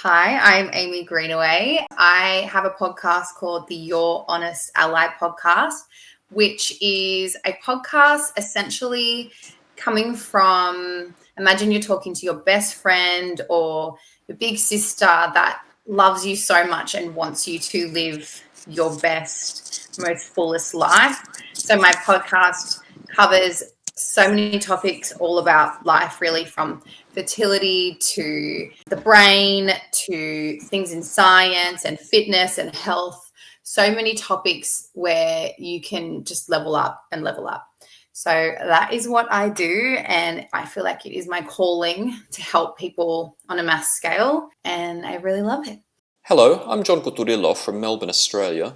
Hi, I'm Amey Greenaway. I have a podcast called the Your Honest Ally podcast, which is a podcast essentially coming from, imagine you're talking to your best friend or your big sister that loves you so much and wants you to live your best, most fullest life. So my podcast covers so many topics all about life, really, from fertility to the brain to things in science and fitness and health. So many topics where you can just level up and level up. So that is what I do. And I feel like it is my calling to help people on a mass scale. And I really love it. Hello, I'm John Coturillo from Melbourne, Australia.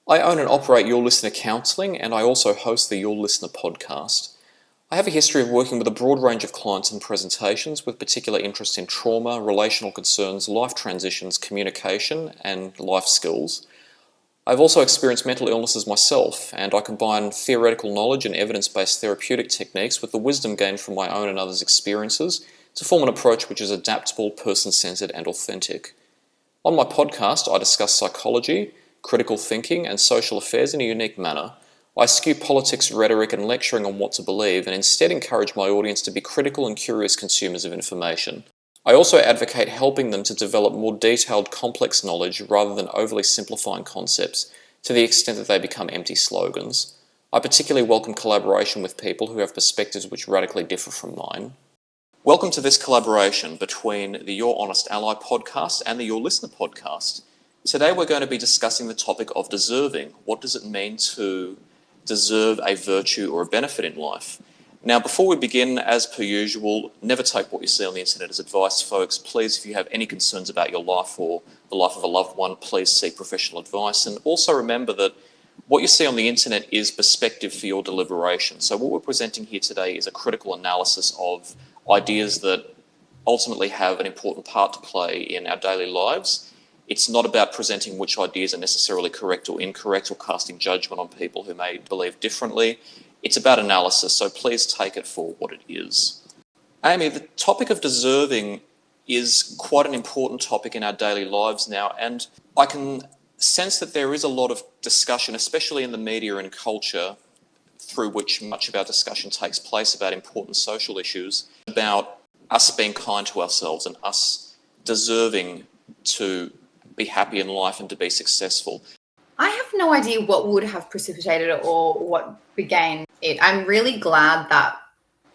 I own and operate Your Listener Counselling, and I also host the Your Listener podcast. I have a history of working with a broad range of clients and presentations with particular interest in trauma, relational concerns, life transitions, communication, and life skills. I've also experienced mental illnesses myself, and I combine theoretical knowledge and evidence-based therapeutic techniques with the wisdom gained from my own and others' experiences to form an approach which is adaptable, person-centered, and authentic. On my podcast, I discuss psychology, critical thinking, and social affairs in a unique manner. I skew politics, rhetoric, and lecturing on what to believe, and instead encourage my audience to be critical and curious consumers of information. I also advocate helping them to develop more detailed, complex knowledge rather than overly simplifying concepts to the extent that they become empty slogans. I particularly welcome collaboration with people who have perspectives which radically differ from mine. Welcome to this collaboration between the Your Honest Ally podcast and the Your Listener podcast. Today we're going to be discussing the topic of deserving. What does it mean to deserve a virtue or a benefit in life? Now, before we begin, as per usual, never take what you see on the internet as advice, folks. Please, if you have any concerns about your life or the life of a loved one, please seek professional advice. And also remember that what you see on the internet is perspective for your deliberation. So what we're presenting here today is a critical analysis of ideas that ultimately have an important part to play in our daily lives. It's not about presenting which ideas are necessarily correct or incorrect or casting judgment on people who may believe differently. It's about analysis, so please take it for what it is. Amey, the topic of deserving is quite an important topic in our daily lives now, and I can sense that there is a lot of discussion, especially in the media and culture, through which much of our discussion takes place about important social issues, about us being kind to ourselves and us deserving to be happy in life and to be successful. I have no idea what would have precipitated it or what began it. I'm really glad that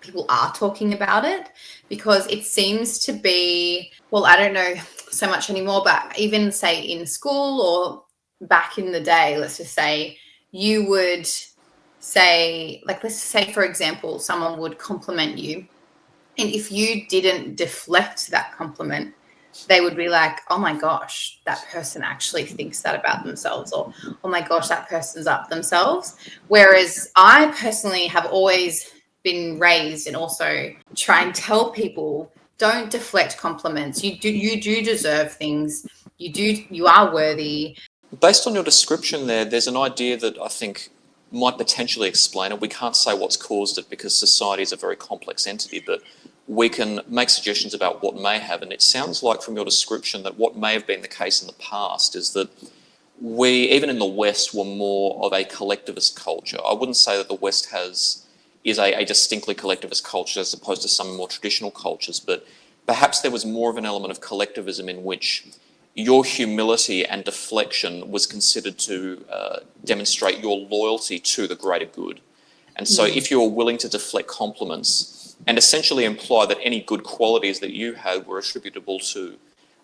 people are talking about it because it seems to be, well, I don't know so much anymore, but even say in school or back in the day, let's just say you would say, like, let's say, for example, someone would compliment you. And if you didn't deflect that compliment, they would be like, oh my gosh, that person actually thinks that about themselves, or oh my gosh, that person's up themselves. Whereas I personally have always been raised and also try and tell people, don't deflect compliments. You do deserve things. You are worthy. Based on your description there's an idea that I think might potentially explain it. We can't say what's caused it because society is a very complex entity, but we can make suggestions about what may have. And it sounds like from your description that what may have been the case in the past is that we, even in the West, were more of a collectivist culture. I wouldn't say that the West is a distinctly collectivist culture as opposed to some more traditional cultures, but perhaps there was more of an element of collectivism in which your humility and deflection was considered to demonstrate your loyalty to the greater good. And so if you were willing to deflect compliments and essentially imply that any good qualities that you had were attributable to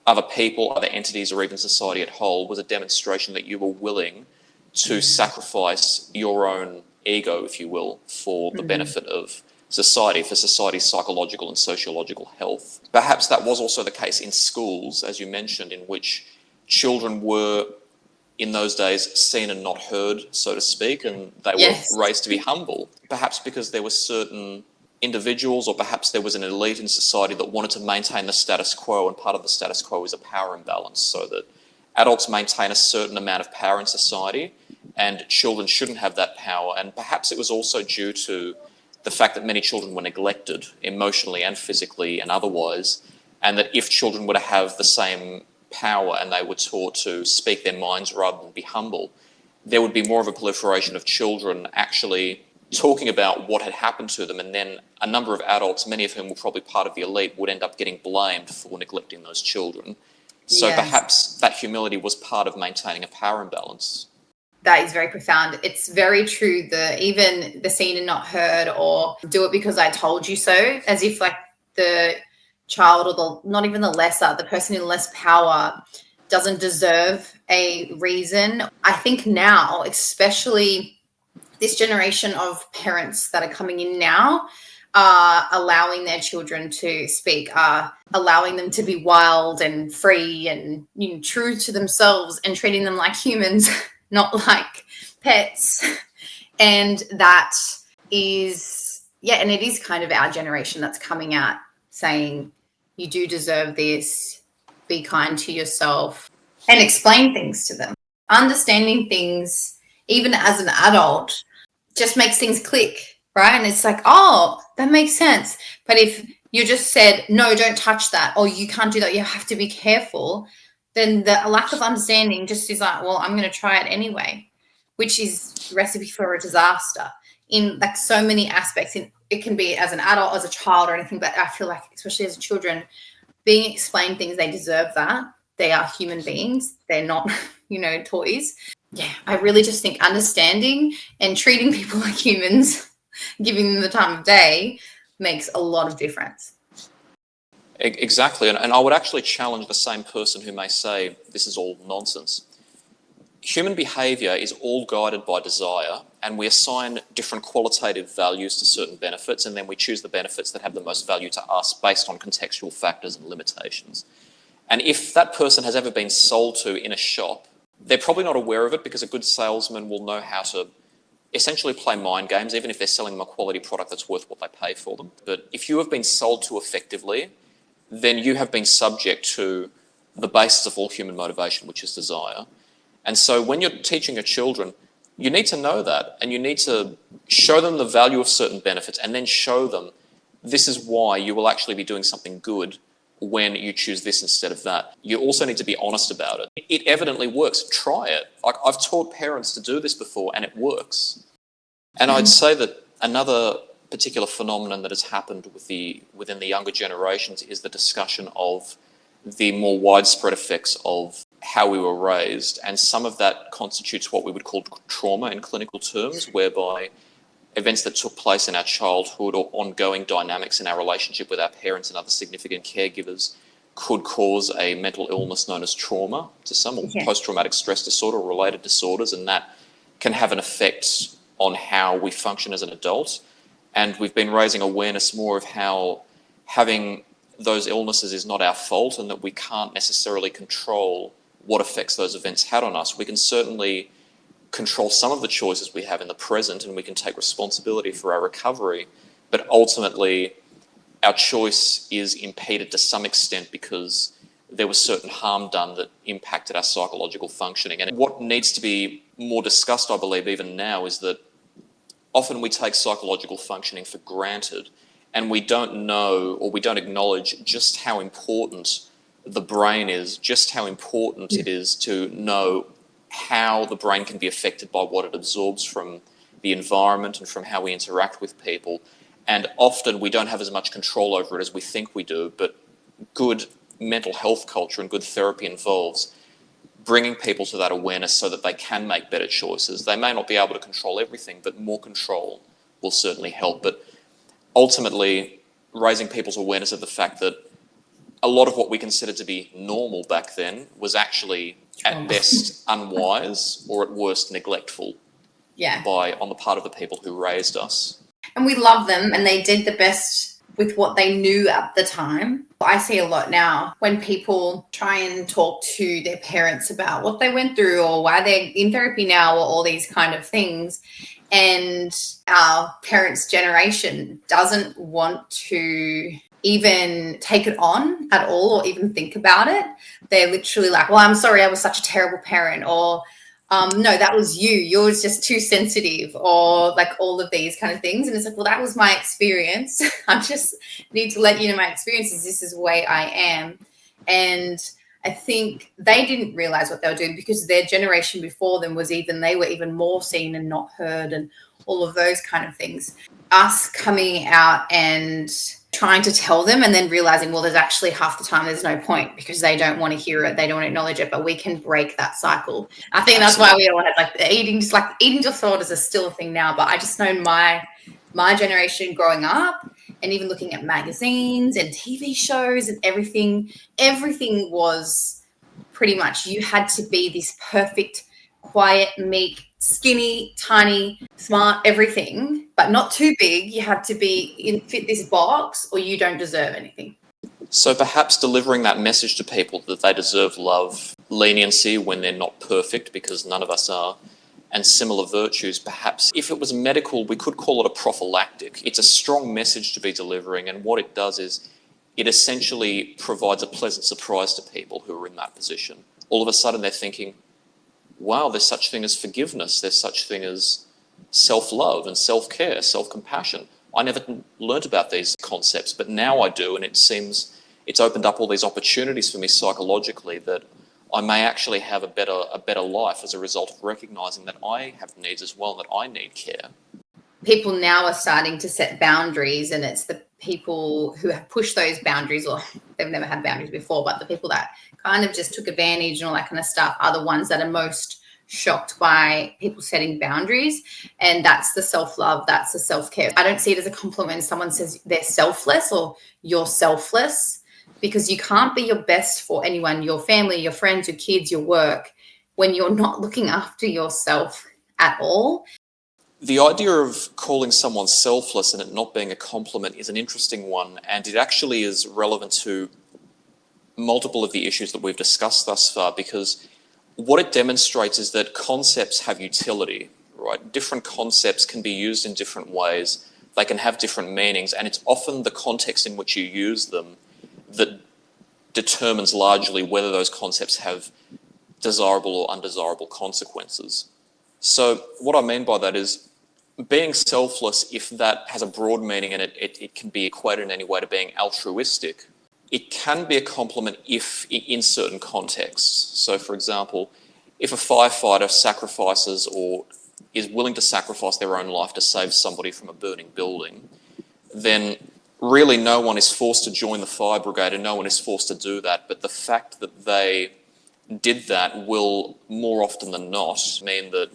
other people, other entities, or even society at whole, was a demonstration that you were willing to sacrifice your own ego, if you will, for the benefit of society, for society's psychological and sociological health. Perhaps that was also the case in schools, as you mentioned, in which children were, in those days, seen and not heard, so to speak, and they were raised to be humble. Perhaps because there were certain individuals, or perhaps there was an elite in society that wanted to maintain the status quo, and part of the status quo is a power imbalance, so that adults maintain a certain amount of power in society and children shouldn't have that power. And perhaps it was also due to the fact that many children were neglected emotionally and physically and otherwise, and that if children were to have the same power and they were taught to speak their minds rather than be humble, there would be more of a proliferation of children actually talking about what had happened to them, and then a number of adults, many of whom were probably part of the elite, would end up getting blamed for neglecting those children. So perhaps that humility was part of maintaining a power imbalance. That is very profound. It's very true. Even the seen and not heard, or do it because I told you so, as if like the child, or not even the lesser, the person in less power doesn't deserve a reason. I think now, especially this generation of parents that are coming in now, are allowing their children to speak, are allowing them to be wild and free and, you know, true to themselves, and treating them like humans, not like pets. And that is, and it is kind of our generation that's coming out saying, you do deserve this, be kind to yourself, and explain things to them. Understanding things, even as an adult, just makes things click, right? And it's like, oh, that makes sense. But if you just said, no, don't touch that, or you can't do that, you have to be careful, then the lack of understanding just is like, well, I'm going to try it anyway, which is recipe for a disaster in like so many aspects. It can be as an adult, as a child, or anything, but I feel like, especially as children, being explained things, they deserve that. They are human beings. They're not, toys. Yeah, I really just think understanding and treating people like humans, giving them the time of day, makes a lot of difference. Exactly, and I would actually challenge the same person who may say this is all nonsense. Human behaviour is all guided by desire, and we assign different qualitative values to certain benefits, and then we choose the benefits that have the most value to us based on contextual factors and limitations. And if that person has ever been sold to in a shop, they're probably not aware of it, because a good salesman will know how to essentially play mind games, even if they're selling them a quality product that's worth what they pay for them. But if you have been sold to effectively, then you have been subject to the basis of all human motivation, which is desire. And so when you're teaching your children, you need to know that, and you need to show them the value of certain benefits, and then show them this is why you will actually be doing something good when you choose this instead of that. You also need to be honest about it. It evidently works. Try it. Like, I've taught parents to do this before, and it works. And I'd say that another particular phenomenon that has happened within the younger generations is the discussion of the more widespread effects of how we were raised, and some of that constitutes what we would call trauma in clinical terms, whereby events that took place in our childhood or ongoing dynamics in our relationship with our parents and other significant caregivers could cause a mental illness known as trauma to some, or post-traumatic stress disorder or related disorders, and that can have an effect on how we function as an adult. And we've been raising awareness more of how having those illnesses is not our fault, and that we can't necessarily control what effects those events had on us. We can certainly control some of the choices we have in the present, and we can take responsibility for our recovery, but ultimately our choice is impeded to some extent because there was certain harm done that impacted our psychological functioning. And what needs to be more discussed, I believe, even now, is that often we take psychological functioning for granted, and we don't know, or we don't acknowledge just how important the brain is, just how important it is to know how the brain can be affected by what it absorbs from the environment and from how we interact with people. And often we don't have as much control over it as we think we do, but good mental health culture and good therapy involves bringing people to that awareness so that they can make better choices. They may not be able to control everything, but more control will certainly help. But ultimately, raising people's awareness of the fact that a lot of what we considered to be normal back then was actually at best unwise, or at worst neglectful on the part of the people who raised us. And we love them, and they did the best with what they knew at the time. I see a lot now when people try and talk to their parents about what they went through or why they're in therapy now or all these kind of things. And our parents' generation doesn't want to even take it on at all or even think about it. They're literally like, well, I'm sorry, I was such a terrible parent, or no, that was you. You're just too sensitive, or like all of these kind of things. And it's like, well, that was my experience. I just need to let you know my experience is this is the way I am. And I think they didn't realize what they were doing because their generation before them they were even more seen and not heard and all of those kind of things. Us coming out and trying to tell them and then realizing, well, there's actually half the time there's no point because they don't want to hear it, they don't want to acknowledge it, but we can break that cycle. I think that's why we all had like the eating disorders are still a thing now, but I just know my generation growing up and even looking at magazines and TV shows and everything was pretty much you had to be this perfect, quiet, meek, skinny, tiny, smart, everything, but not too big. You have to fit this box or you don't deserve anything. So perhaps delivering that message to people that they deserve love, leniency when they're not perfect, because none of us are, and similar virtues, perhaps if it was medical, we could call it a prophylactic. It's a strong message to be delivering, and what it does is it essentially provides a pleasant surprise to people who are in that position. All of a sudden they're thinking, wow, there's such thing as forgiveness, there's such thing as self-love and self-care, self-compassion. I never learnt about these concepts, but now I do, and it seems it's opened up all these opportunities for me psychologically that I may actually have a better life as a result of recognising that I have needs as well, that I need care. People now are starting to set boundaries, and it's the people who have pushed those boundaries, or they've never had boundaries before, but the people that kind of just took advantage and all that kind of stuff are the ones that are most shocked by people setting boundaries. And that's the self-love, that's the self-care. I don't see it as a compliment when someone says they're selfless or you're selfless, because you can't be your best for anyone, your family, your friends, your kids, your work, when you're not looking after yourself at all. The idea of calling someone selfless and it not being a compliment is an interesting one, and it actually is relevant to multiple of the issues that we've discussed thus far, because what it demonstrates is that concepts have utility, right? Different concepts can be used in different ways. They can have different meanings, and it's often the context in which you use them that determines largely whether those concepts have desirable or undesirable consequences. So what I mean by that is being selfless, if that has a broad meaning and it can be equated in any way to being altruistic, it can be a compliment if in certain contexts. So for example, if a firefighter sacrifices or is willing to sacrifice their own life to save somebody from a burning building, then really no one is forced to join the fire brigade and no one is forced to do that. But the fact that they did that will more often than not mean that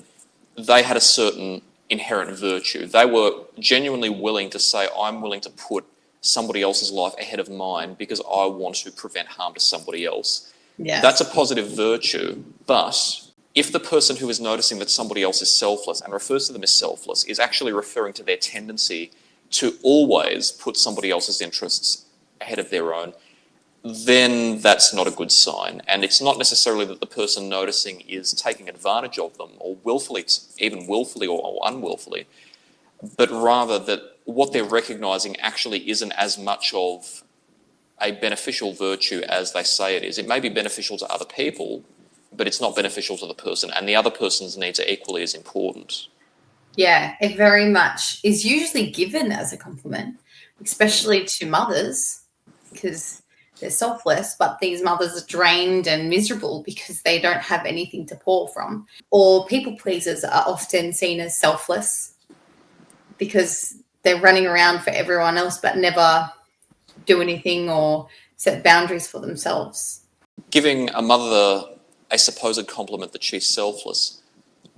they had a certain inherent virtue. They were genuinely willing to say, I'm willing to put somebody else's life ahead of mine because I want to prevent harm to somebody else. Yeah. That's a positive virtue, but if the person who is noticing that somebody else is selfless and refers to them as selfless is actually referring to their tendency to always put somebody else's interests ahead of their own, then that's not a good sign. And it's not necessarily that the person noticing is taking advantage of them or willfully, even willfully or unwillfully, but rather that what they're recognising actually isn't as much of a beneficial virtue as they say it is. It may be beneficial to other people, but it's not beneficial to the person, and the other person's needs are equally as important. Yeah, it very much is usually given as a compliment, especially to mothers, because they're selfless, but these mothers are drained and miserable because they don't have anything to pour from. Or people pleasers are often seen as selfless because they're running around for everyone else but never do anything or set boundaries for themselves. Giving a mother a supposed compliment that she's selfless,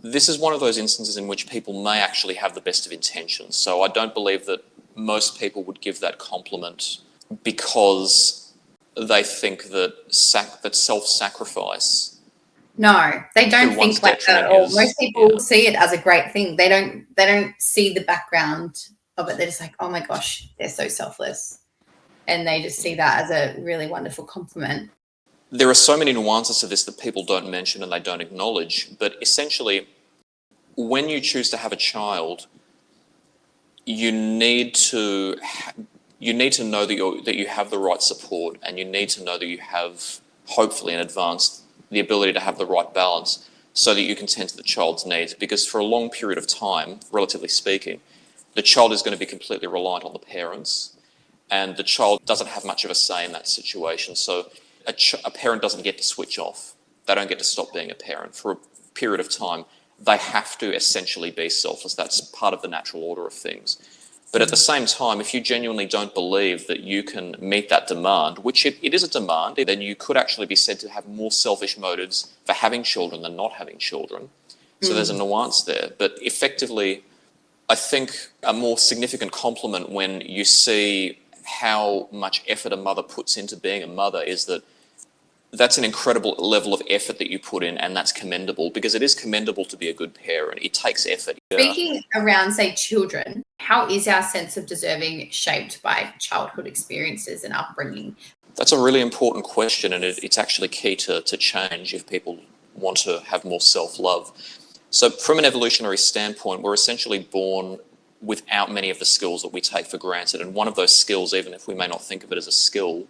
this is one of those instances in which people may actually have the best of intentions. So I don't believe that most people would give that compliment because they think that self-sacrifice. No, they don't think like that. Or most people see it as a great thing. They don't see the background of it. They're just like, oh my gosh, they're so selfless. And they just see that as a really wonderful compliment. There are so many nuances to this that people don't mention and they don't acknowledge. But essentially, when you choose to have a child, you need to know that you have the right support, and you need to know that you have, hopefully in advance, the ability to have the right balance. so that you can tend to the child's needs, because for a long period of time, relatively speaking, the child is going to be completely reliant on the parents, and the child doesn't have much of a say in that situation. So a parent doesn't get to switch off. They don't get to stop being a parent. For a period of time, they have to essentially be selfless. That's part of the natural order of things. But at the same time, if you genuinely don't believe that you can meet that demand, which it is a demand, then you could actually be said to have more selfish motives for having children than not having children. So there's a nuance there. But effectively, I think a more significant compliment when you see how much effort a mother puts into being a mother is that that's an incredible level of effort that you put in, and that's commendable, because it is commendable to be a good parent. It takes effort. Speaking around, say, children, how is our sense of deserving shaped by childhood experiences and upbringing? That's a really important question, and it's actually key to change if people want to have more self-love. So from an evolutionary standpoint, we're essentially born without many of the skills that we take for granted. And one of those skills, even if we may not think of it as a skill,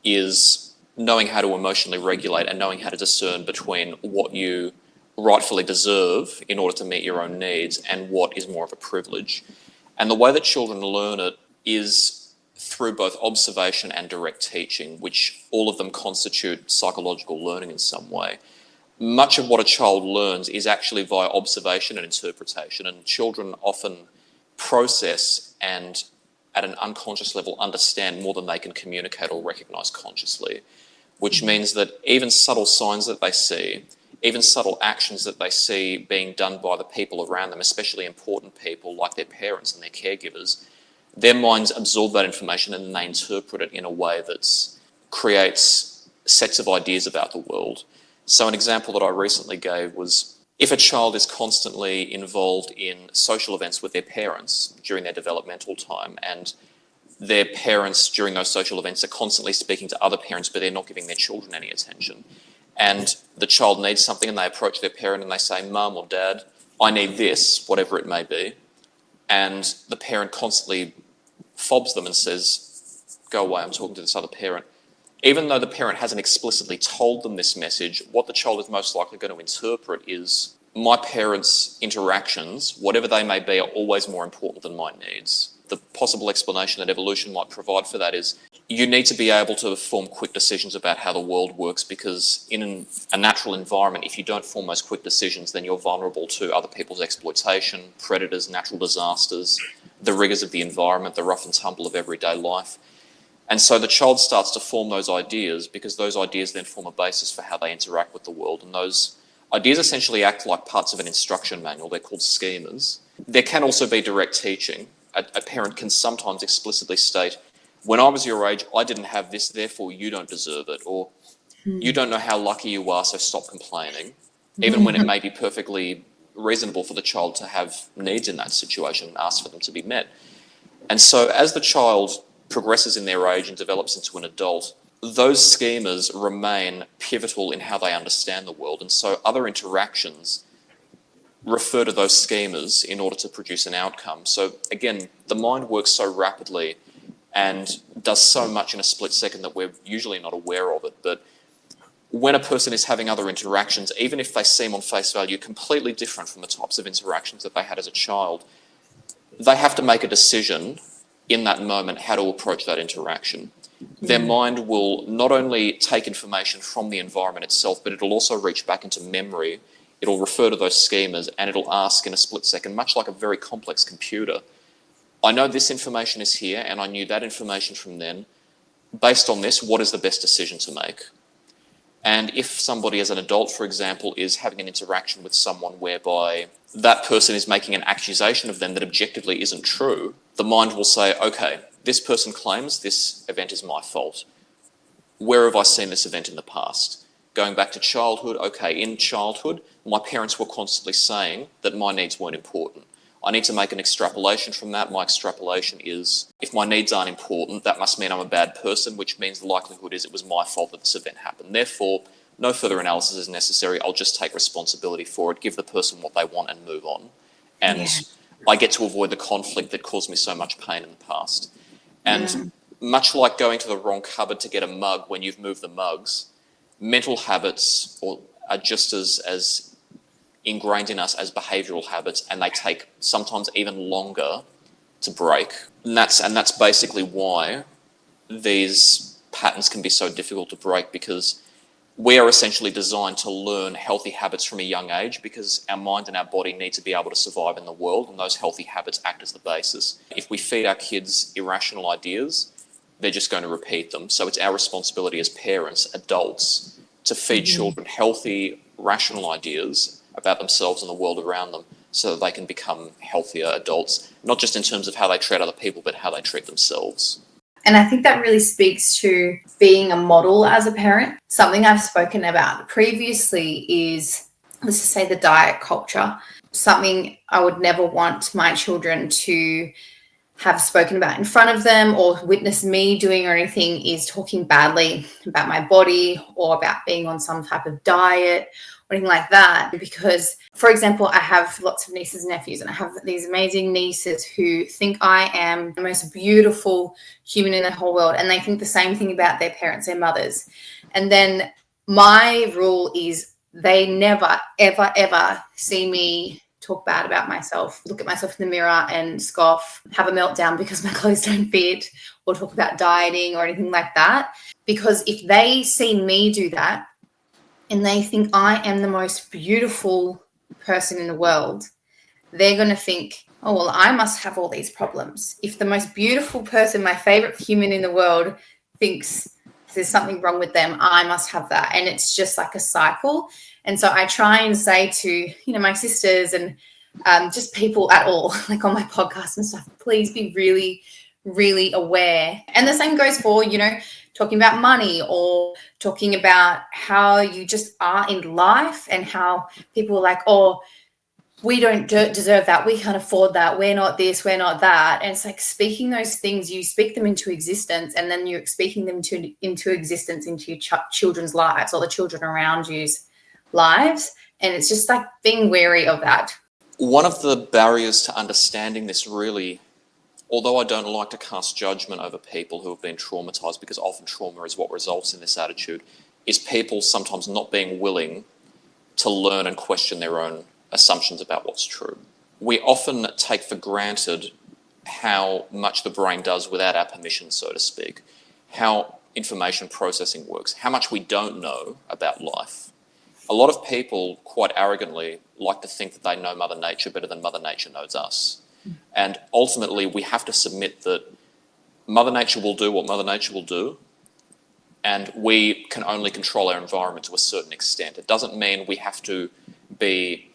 is knowing how to emotionally regulate and knowing how to discern between what you rightfully deserve in order to meet your own needs and what is more of a privilege. And the way that children learn it is through both observation and direct teaching, which all of them constitute psychological learning in some way. Much of what a child learns is actually via observation and interpretation, and children often process and at an unconscious level understand more than they can communicate or recognise consciously, which means that even subtle signs that they see, even subtle actions that they see being done by the people around them, especially important people like their parents and their caregivers, their minds absorb that information and then they interpret it in a way that creates sets of ideas about the world. So an example that I recently gave was, if a child is constantly involved in social events with their parents during their developmental time, and their parents during those social events are constantly speaking to other parents but they're not giving their children any attention, and the child needs something and they approach their parent and they say, "Mum or Dad, I need this," whatever it may be, and the parent constantly fobs them and says, "Go away, I'm talking to this other parent." Even though the parent hasn't explicitly told them this message, what the child is most likely going to interpret is, my parents' interactions, whatever they may be, are always more important than my needs. The possible explanation that evolution might provide for that is, you need to be able to form quick decisions about how the world works, because in a natural environment, if you don't form those quick decisions, then you're vulnerable to other people's exploitation, predators, natural disasters, the rigours of the environment, the rough and tumble of everyday life. And so the child starts to form those ideas, because those ideas then form a basis for how they interact with the world. And those ideas essentially act like parts of an instruction manual. They're called schemas. There can also be direct teaching. A parent can sometimes explicitly state, "When I was your age, I didn't have this, therefore you don't deserve it," or "You don't know how lucky you are, so stop complaining," even when it may be perfectly reasonable for the child to have needs in that situation and ask for them to be met. And so as the child progresses in their age and develops into an adult, those schemas remain pivotal in how they understand the world. And so other interactions refer to those schemas in order to produce an outcome. So again, the mind works so rapidly and does so much in a split second that we're usually not aware of it. But when a person is having other interactions, even if they seem on face value completely different from the types of interactions that they had as a child, they have to make a decision in that moment how to approach that interaction. Their mind will not only take information from the environment itself, but it'll also reach back into memory. It'll refer to those schemas and it'll ask in a split second, much like a very complex computer, "I know this information is here and I knew that information from then. Based on this, what is the best decision to make?" And if somebody as an adult, for example, is having an interaction with someone whereby that person is making an accusation of them that objectively isn't true, the mind will say, "Okay, this person claims this event is my fault. Where have I seen this event in the past?" Going back to childhood, okay, in childhood, my parents were constantly saying that my needs weren't important. I need to make an extrapolation from that. My extrapolation is, if my needs aren't important, that must mean I'm a bad person, which means the likelihood is it was my fault that this event happened. Therefore, no further analysis is necessary. I'll just take responsibility for it, give the person what they want and move on. And I get to avoid the conflict that caused me so much pain in the past. And much like going to the wrong cupboard to get a mug when you've moved the mugs, mental habits are just as ingrained in us as behavioural habits, and they take sometimes even longer to break. And that's basically why these patterns can be so difficult to break, because we are essentially designed to learn healthy habits from a young age, because our mind and our body need to be able to survive in the world, and those healthy habits act as the basis. If we feed our kids irrational ideas, they're just going to repeat them. So it's our responsibility as parents, adults, to feed children healthy, rational ideas about themselves and the world around them, so that they can become healthier adults, not just in terms of how they treat other people, but how they treat themselves. And I think that really speaks to being a model as a parent. Something I've spoken about previously is, let's just say, the diet culture. Something I would never want my children to have spoken about in front of them or witness me doing or anything is talking badly about my body or about being on some type of diet or anything like that. Because, for example, I have lots of nieces and nephews, and I have these amazing nieces who think I am the most beautiful human in the whole world, and they think the same thing about their parents, their mothers. And then my rule is they never, ever, ever see me talk bad about myself, look at myself in the mirror and scoff, have a meltdown because my clothes don't fit, or talk about dieting or anything like that. Because if they see me do that and they think I am the most beautiful person in the world, they're going to think, oh, well, I must have all these problems. If the most beautiful person, my favorite human in the world, thinks there's something wrong with them, I must have that. And it's just like a cycle. And so I try and say to, my sisters and just people at all, like on my podcast and stuff, please be really, really aware. And the same goes for, talking about money or talking about how you just are in life, and how people are like, oh, we don't deserve that, we can't afford that, we're not this, we're not that. And it's like speaking those things, you speak them into existence, and then you're speaking them into existence into your children's lives or the children around you's lives. And it's just like being wary of that. One of the barriers to understanding this, really, although I don't like to cast judgment over people who have been traumatized, because often trauma is what results in this attitude, is people sometimes not being willing to learn and question their own assumptions about what's true. We often take for granted how much the brain does without our permission, so to speak, how information processing works, how much we don't know about life. A lot of people quite arrogantly like to think that they know Mother Nature better than Mother Nature knows us. And ultimately, we have to submit that Mother Nature will do what Mother Nature will do, and we can only control our environment to a certain extent. It doesn't mean we have to be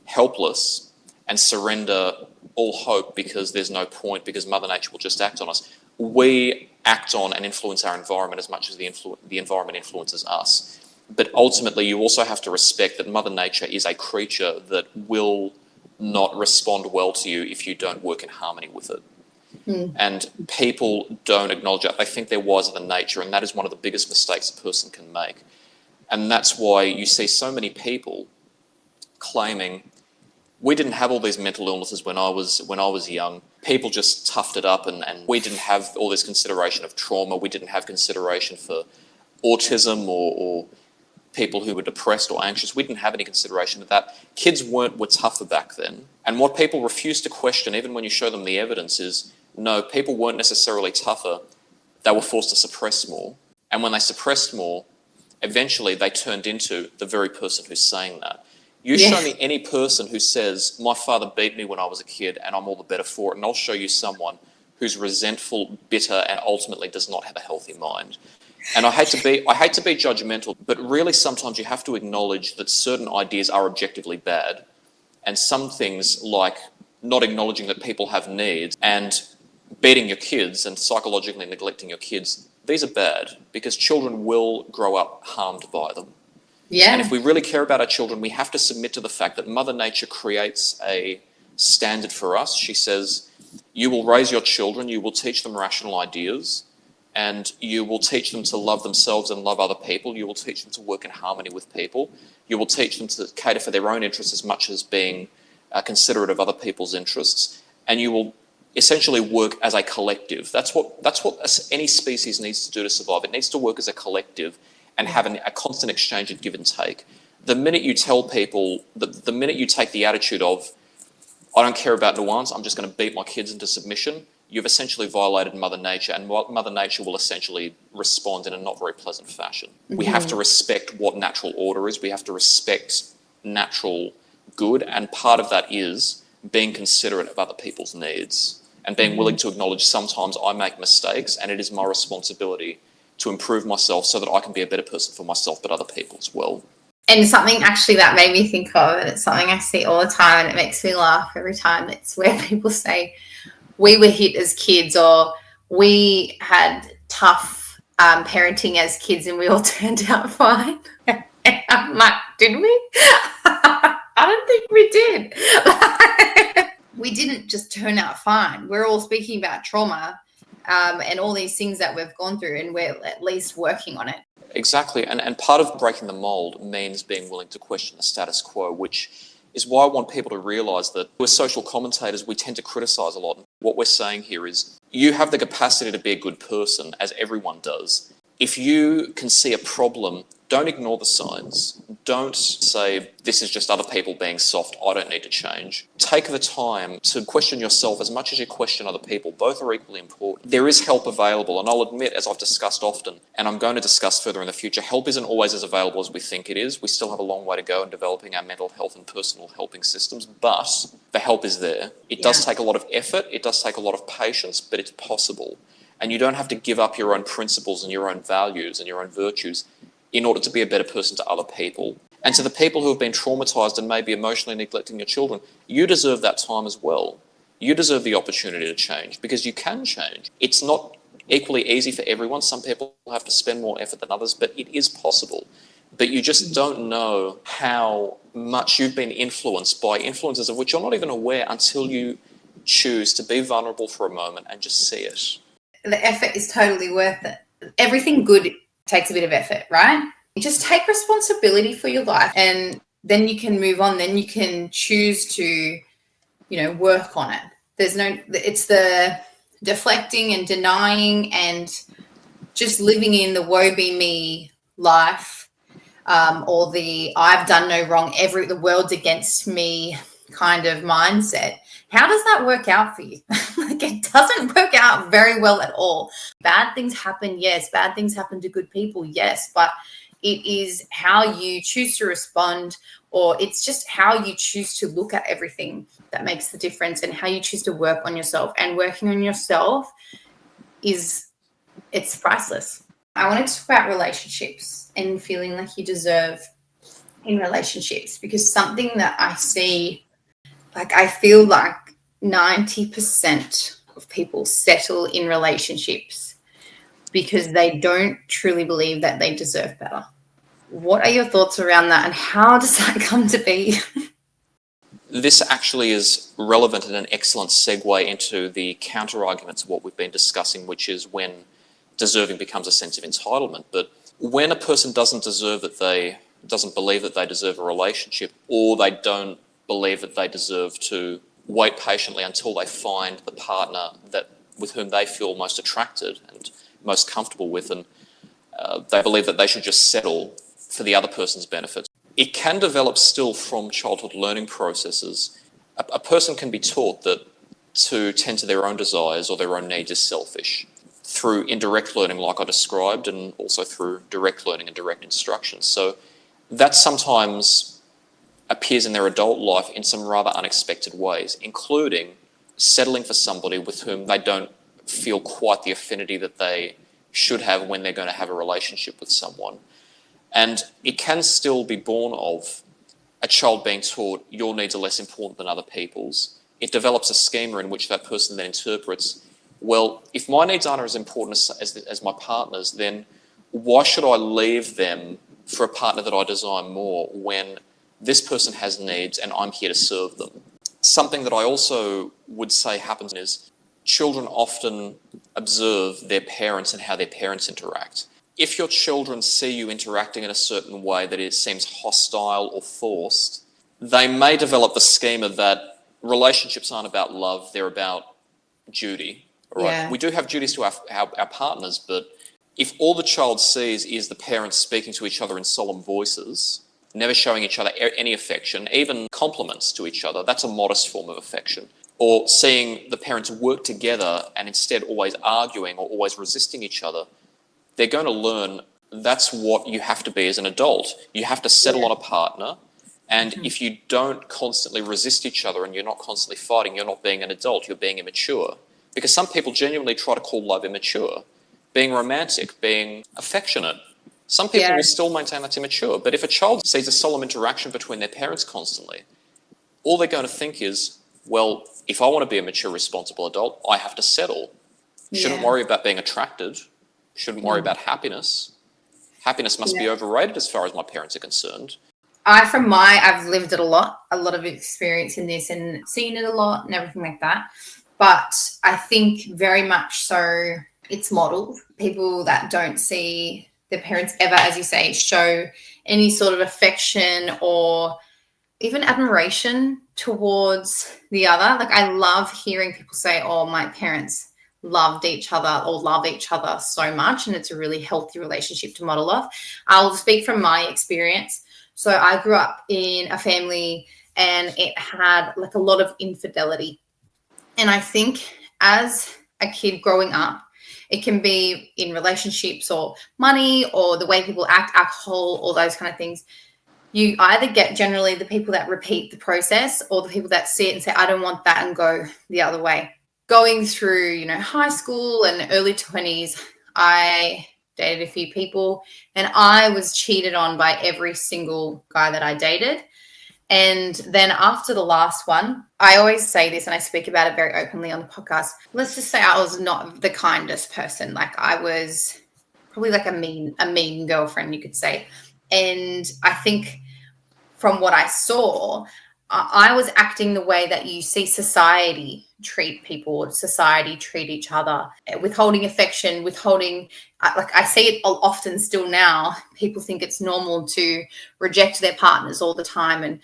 helpless and surrender all hope because there's no point, because Mother Nature will just act on us. We act on and influence our environment as much as the environment influences us. But ultimately, you also have to respect that Mother Nature is a creature that will not respond well to you if you don't work in harmony with it. And people don't acknowledge that. They think they're wiser than nature, and that is one of the biggest mistakes a person can make. And that's why you see so many people claiming, we didn't have all these mental illnesses when I was young. People just toughed it up, and we didn't have all this consideration of trauma. We didn't have consideration for autism or people who were depressed or anxious. We didn't have any consideration of that. Kids were tougher back then. And what people refuse to question, even when you show them the evidence, is no, people weren't necessarily tougher. They were forced to suppress more. And when they suppressed more, eventually they turned into the very person who's saying that. You show me any person who says, my father beat me when I was a kid and I'm all the better for it, and I'll show you someone who's resentful, bitter, and ultimately does not have a healthy mind. And I hate to be judgmental, but really sometimes you have to acknowledge that certain ideas are objectively bad, and some things like not acknowledging that people have needs and beating your kids and psychologically neglecting your kids, these are bad, because children will grow up harmed by them. Yeah. And if we really care about our children, we have to submit to the fact that Mother Nature creates a standard for us. She says, you will raise your children, you will teach them rational ideas, and you will teach them to love themselves and love other people. You will teach them to work in harmony with people. You will teach them to cater for their own interests as much as being considerate of other people's interests. And you will essentially work as a collective. That's what any species needs to do to survive. It needs to work as a collective and have a constant exchange of give and take. The minute you tell people, the minute you take the attitude of, I don't care about nuance, I'm just going to beat my kids into submission, you've essentially violated Mother Nature, and Mother Nature will essentially respond in a not very pleasant fashion. We have to respect what natural order is. We have to respect natural good, and part of that is being considerate of other people's needs and being willing to acknowledge sometimes I make mistakes and it is my responsibility to improve myself so that I can be a better person for myself but other people as well. And something actually that made me think of, and it's something I see all the time and it makes me laugh every time, it's where people say, we were hit as kids, or we had tough parenting as kids and we all turned out fine. And I'm like, did we? I don't think we did. We didn't just turn out fine. We're all speaking about trauma and all these things that we've gone through, and we're at least working on it. Exactly, and part of breaking the mould means being willing to question the status quo, which is why I want people to realise that we're social commentators, we tend to criticise a lot. What we're saying here is you have the capacity to be a good person, as everyone does. If you can see a problem, don't ignore the signs. Don't say, this is just other people being soft, I don't need to change. Take the time to question yourself as much as you question other people. Both are equally important. There is help available, and I'll admit, as I've discussed often, and I'm going to discuss further in the future, help isn't always as available as we think it is. We still have a long way to go in developing our mental health and personal helping systems, but the help is there. It does take a lot of effort, it does take a lot of patience, but it's possible. And you don't have to give up your own principles and your own values and your own virtues in order to be a better person to other people. And to the people who have been traumatised and maybe emotionally neglecting your children, you deserve that time as well. You deserve the opportunity to change, because you can change. It's not equally easy for everyone. Some people have to spend more effort than others, but it is possible. But you just don't know how much you've been influenced by influences of which you're not even aware until you choose to be vulnerable for a moment and just see it. The effort is totally worth it. Everything good takes a bit of effort, right? You just take responsibility for your life, and then you can move on. Then you can choose to, work on it. It's the deflecting and denying and just living in the woe be me life, or the I've done no wrong, the world's against me kind of mindset. How does that work out for you? It doesn't work out very well at all. Bad things happen, yes. Bad things happen to good people, yes. But it is how you choose to respond, or it's just how you choose to look at everything that makes the difference, and how you choose to work on yourself. And working on yourself it's priceless. I wanted to talk about relationships and feeling like you deserve in relationships, because something that I see, I feel like 90% of people settle in relationships because they don't truly believe that they deserve better. What are your thoughts around that, and how does that come to be? This actually is relevant and an excellent segue into the counter-arguments of what we've been discussing, which is when deserving becomes a sense of entitlement. But when a person doesn't believe that they deserve a relationship, or they don't believe that they deserve to wait patiently until they find the partner with whom they feel most attracted and most comfortable with, and they believe that they should just settle for the other person's benefit. It can develop still from childhood learning processes. A person can be taught that to tend to their own desires or their own needs is selfish through indirect learning, like I described, and also through direct learning and direct instruction. So that sometimes appears in their adult life in some rather unexpected ways, including settling for somebody with whom they don't feel quite the affinity that they should have when they're going to have a relationship with someone. And it can still be born of a child being taught your needs are less important than other people's. It develops a schema in which that person then interprets, well, if my needs aren't as important as my partner's, then why should I leave them for a partner that I desire more when this person has needs and I'm here to serve them? Something that I also would say happens is children often observe their parents and how their parents interact. If your children see you interacting in a certain way that it seems hostile or forced, they may develop the schema that relationships aren't about love, they're about duty. Right? Yeah. We do have duties to our partners, but if all the child sees is the parents speaking to each other in solemn voices, never showing each other any affection, even compliments to each other, that's a modest form of affection. Or seeing the parents work together and instead always arguing or always resisting each other, they're going to learn that's what you have to be as an adult. You have to settle on a partner, and if you don't constantly resist each other and you're not constantly fighting, you're not being an adult, you're being immature. Because some people genuinely try to call love immature. Being romantic, being affectionate. Some people will still maintain that's immature, but if a child sees a solemn interaction between their parents constantly, all they're going to think is, well, if I want to be a mature, responsible adult, I have to settle. Shouldn't worry about being attracted. Shouldn't worry about happiness. Happiness must be overrated as far as my parents are concerned. I've lived it a lot of experience in this and seen it a lot and everything like that. But I think very much so it's modeled. People that don't see their parents ever, as you say, show any sort of affection or even admiration towards the other. Like, I love hearing people say, oh, my parents loved each other or love each other so much, and it's a really healthy relationship to model off. I'll speak from my experience. So I grew up in a family and it had like a lot of infidelity. And I think as a kid growing up, it can be in relationships or money or the way people act, alcohol, all those kind of things. You either get generally the people that repeat the process or the people that see it and say, I don't want that, and go the other way. Going through, high school and early 20s, I dated a few people and I was cheated on by every single guy that I dated. And then after the last one, I always say this and I speak about it very openly on the podcast. Let's just say I was not the kindest person. Like, I was probably like a mean girlfriend, you could say. And I think from what I saw, I was acting the way that you see society treat people, society treat each other, withholding affection, like I see it often still now. People think it's normal to reject their partners all the time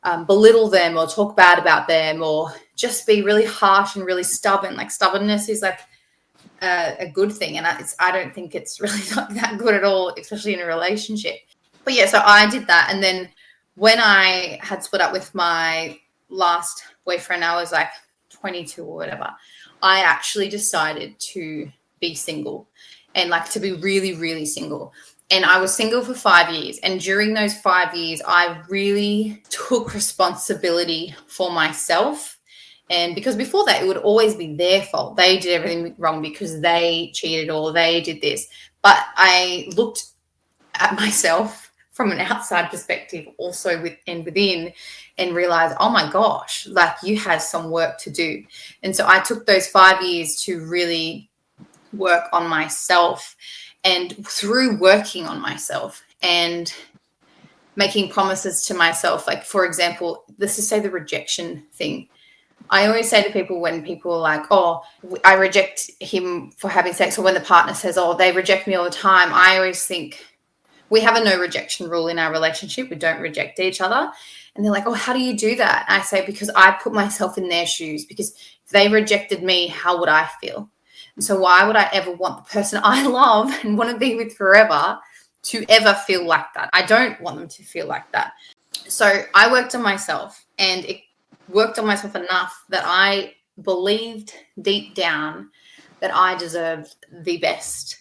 and belittle them or talk bad about them or just be really harsh and really stubborn. Like, stubbornness is like a good thing. And I don't think it's really not that good at all, especially in a relationship. But yeah, so I did that. And then when I had split up with my last boyfriend, I was like 22 or whatever, I actually decided to be single and like to be really, really single. And I was single for 5 years. And during those 5 years, I really took responsibility for myself. And because before that, it would always be their fault. They did everything wrong because they cheated or they did this. But I looked at myself from an outside perspective also within and realized, oh my gosh, like, you had some work to do. And so I took those 5 years to really work on myself. And through working on myself and making promises to myself, like, for example, let's just say the rejection thing. I always say to people when people are like, oh, I reject him for having sex, or when the partner says, oh, they reject me all the time, I always think, we have a no rejection rule in our relationship. We don't reject each other. And they're like, oh, how do you do that? And I say, because I put myself in their shoes, because if they rejected me, how would I feel? And so why would I ever want the person I love and want to be with forever to ever feel like that? I don't want them to feel like that. So I worked on myself, and it worked on myself enough that I believed deep down that I deserved the best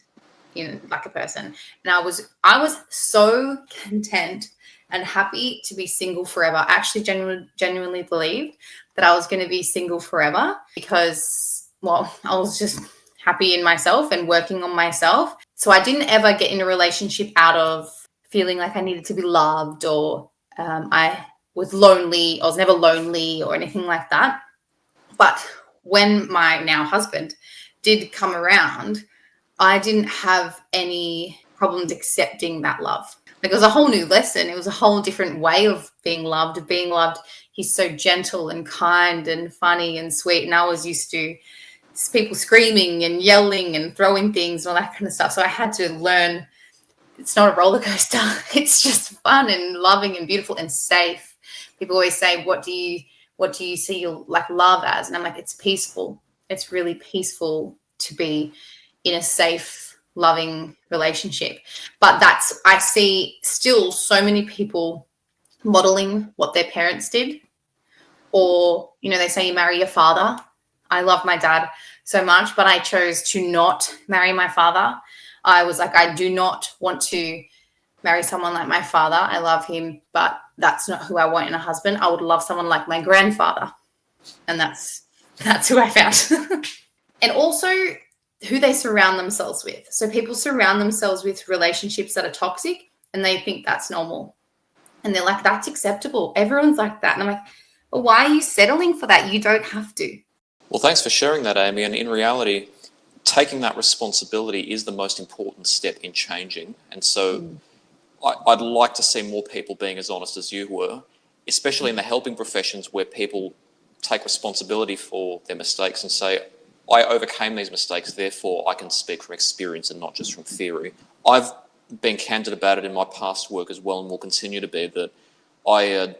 in like a person. And I was so content and happy to be single forever. I actually genuinely believed that I was going to be single forever because, well, I was just happy in myself and working on myself. So I didn't ever get in a relationship out of feeling like I needed to be loved or I was lonely. I was never lonely or anything like that. But when my now husband did come around, I didn't have any problems accepting that love. Like, it was a whole new lesson. It was a whole different way of being loved. He's so gentle and kind and funny and sweet. And I was used to people screaming and yelling and throwing things and all that kind of stuff. So I had to learn it's not a roller coaster. It's just fun and loving and beautiful and safe. People always say, what do you see your like love as? And I'm like, it's peaceful. It's really peaceful to be in a safe, loving relationship. But I see still so many people modeling what their parents did. Or, they say you marry your father. I love my dad so much, but I chose to not marry my father. I was like, I do not want to marry someone like my father. I love him, but that's not who I want in a husband. I would love someone like my grandfather. And that's who I found. And also who they surround themselves with. So people surround themselves with relationships that are toxic and they think that's normal. And they're like, that's acceptable. Everyone's like that. And I'm like, well, why are you settling for that? You don't have to. Well, thanks for sharing that, Amey. And in reality, taking that responsibility is the most important step in changing. And so I'd like to see more people being as honest as you were, especially in the helping professions where people take responsibility for their mistakes and say, I overcame these mistakes, therefore I can speak from experience and not just from theory. I've been candid about it in my past work as well and will continue to be that I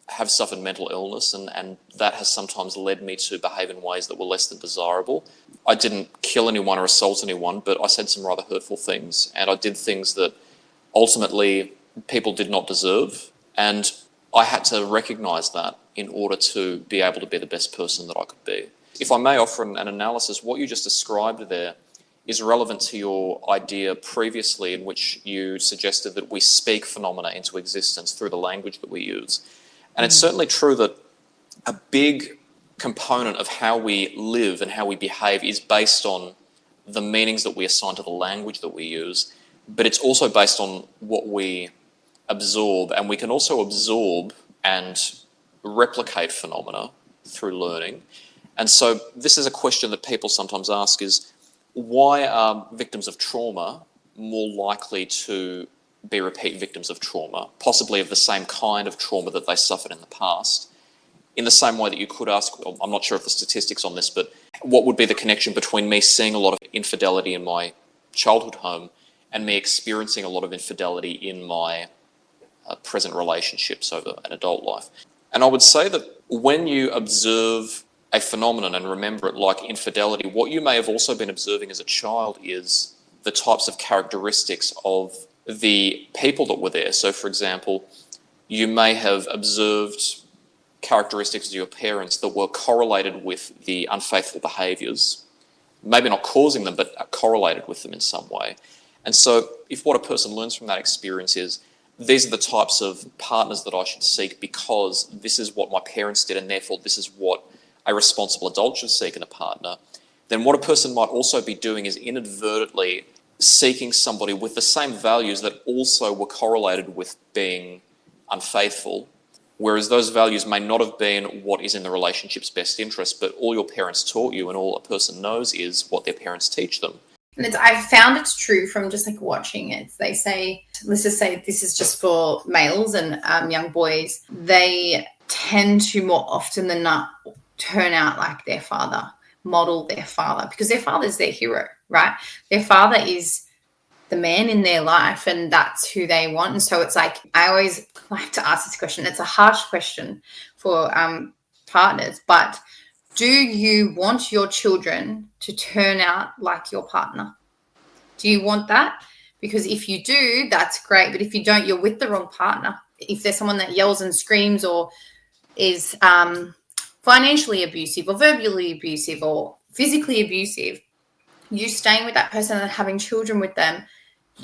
have suffered mental illness and that has sometimes led me to behave in ways that were less than desirable. I didn't kill anyone or assault anyone, but I said some rather hurtful things and I did things that ultimately people did not deserve, and I had to recognise that in order to be able to be the best person that I could be. If I may offer an analysis, what you just described there is relevant to your idea previously in which you suggested that we speak phenomena into existence through the language that we use. And it's certainly true that a big component of how we live and how we behave is based on the meanings that we assign to the language that we use, but it's also based on what we absorb, and we can also absorb and replicate phenomena through learning. And so this is a question that people sometimes ask is, why are victims of trauma more likely to be repeat victims of trauma, possibly of the same kind of trauma that they suffered in the past? In the same way that you could ask, I'm not sure of the statistics on this, but what would be the connection between me seeing a lot of infidelity in my childhood home and me experiencing a lot of infidelity in my present relationships over an adult life? And I would say that when you observe a phenomenon and remember it like infidelity, what you may have also been observing as a child is the types of characteristics of the people that were there. So, for example, you may have observed characteristics of your parents that were correlated with the unfaithful behaviours, maybe not causing them, but correlated with them in some way. And so if what a person learns from that experience is, these are the types of partners that I should seek because this is what my parents did and therefore this is what a responsible adult should seek in a partner, then what a person might also be doing is inadvertently seeking somebody with the same values that also were correlated with being unfaithful, whereas those values may not have been what is in the relationship's best interest, but all your parents taught you and all a person knows is what their parents teach them. And I've found it's true from just like watching it. They say, let's just say this is just for males and young boys, they tend to more often than not turn out like their father, model their father, because their father is their hero, right? Their father is the man in their life and that's who they want. And so it's like, I always like to ask this question. It's a harsh question for partners, but do you want your children to turn out like your partner? Do you want that? Because if you do, that's great. But if you don't, you're with the wrong partner. If there's someone that yells and screams or is financially abusive or verbally abusive or physically abusive, you staying with that person and having children with them,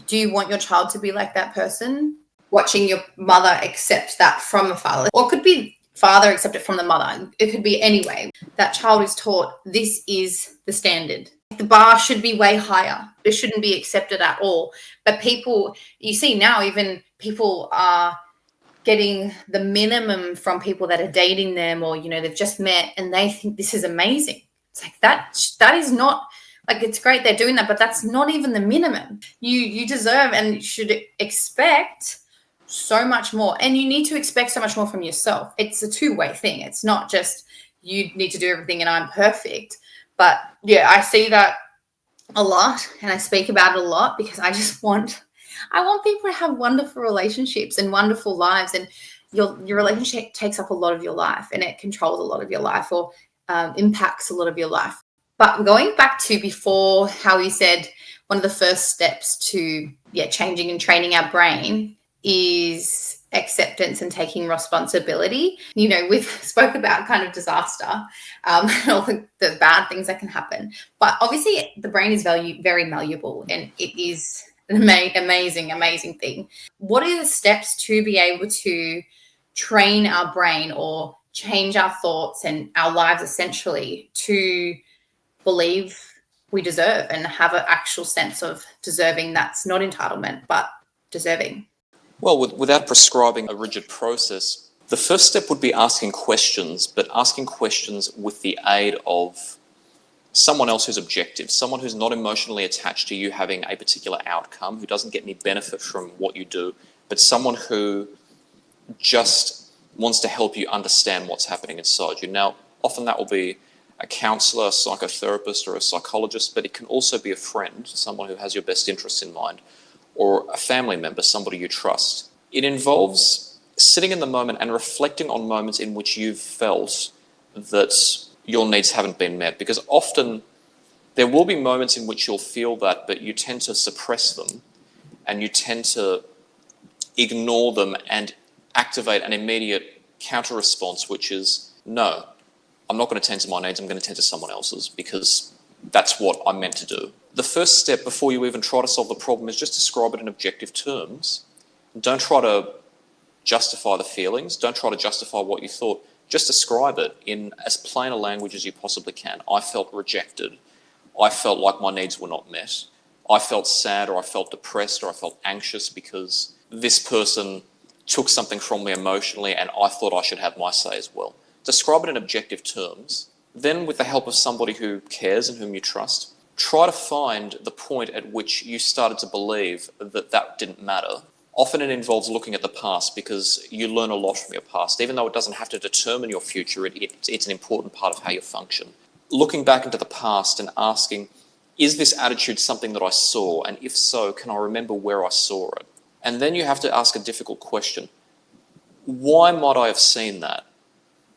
do you want your child to be like that person? Watching your mother accept that from a father, or it could be father accept it from the mother. It could be any way. That child is taught this is the standard. The bar should be way higher. It shouldn't be accepted at all. But people, you see now, even people are getting the minimum from people that are dating them or, they've just met and they think this is amazing. It's like that is not, like, it's great they're doing that, but that's not even the minimum. You deserve and should expect so much more. And you need to expect so much more from yourself. It's a two-way thing. It's not just you need to do everything and I'm perfect. But yeah, I see that a lot and I speak about it a lot because I want people to have wonderful relationships and wonderful lives, and your relationship takes up a lot of your life and it controls a lot of your life or impacts a lot of your life. But going back to before, how you said one of the first steps to changing and training our brain is acceptance and taking responsibility. You know, we've spoke about kind of disaster, and all the bad things that can happen. But obviously the brain is very malleable, and it is an amazing thing. What are the steps to be able to train our brain or change our thoughts and our lives essentially to believe we deserve and have an actual sense of deserving that's not entitlement, but deserving? Well, without prescribing a rigid process, the first step would be asking questions, but asking questions with the aid of someone else who's objective, someone who's not emotionally attached to you having a particular outcome, who doesn't get any benefit from what you do, but someone who just wants to help you understand what's happening inside you. Now, often that will be a counselor, a psychotherapist, or a psychologist, but it can also be a friend, someone who has your best interests in mind, or a family member, somebody you trust. It involves sitting in the moment and reflecting on moments in which you've felt that your needs haven't been met, because often there will be moments in which you'll feel that, but you tend to suppress them and you tend to ignore them and activate an immediate counter response, which is, no, I'm not going to tend to my needs, I'm going to tend to someone else's because that's what I'm meant to do. The first step before you even try to solve the problem is just describe it in objective terms. Don't try to justify the feelings, don't try to justify what you thought. Just describe it in as plain a language as you possibly can. I felt rejected. I felt like my needs were not met. I felt sad, or I felt depressed, or I felt anxious because this person took something from me emotionally and I thought I should have my say as well. Describe it in objective terms. Then, with the help of somebody who cares and whom you trust, try to find the point at which you started to believe that that didn't matter. Often it involves looking at the past, because you learn a lot from your past. Even though it doesn't have to determine your future, it's an important part of how you function. Looking back into the past and asking, is this attitude something that I saw? And if so, can I remember where I saw it? And then you have to ask a difficult question. Why might I have seen that?